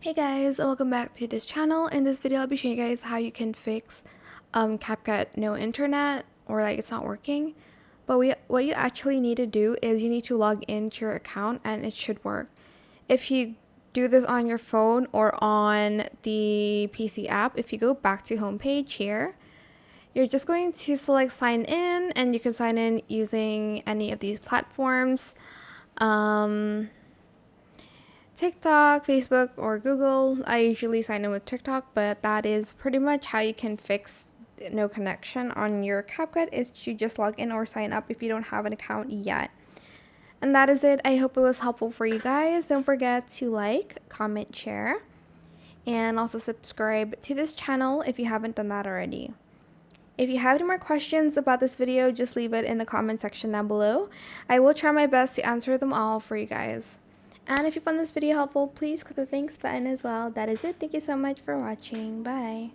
Hey guys, welcome back to this channel. In this video, I'll be showing you guys how you can fix CapCut no internet or like it's not working. But what you actually need to do is you need to log into your account and it should work. If you do this on your phone or on the PC app, if you go back to homepage here, you're just going to select sign in and you can sign in using any of these platforms. TikTok, Facebook, or Google. I usually sign in with TikTok, but that is pretty much how you can fix no connection on your CapCut, is to just log in or sign up if you don't have an account yet. And that is it. I hope it was helpful for you guys. Don't forget to like, comment, share, and also subscribe to this channel if you haven't done that already. If you have any more questions about this video, just leave it in the comment section down below. I will try my best to answer them all for you guys. And if you found this video helpful, please click the thanks button as well. That is it. Thank you so much for watching. Bye.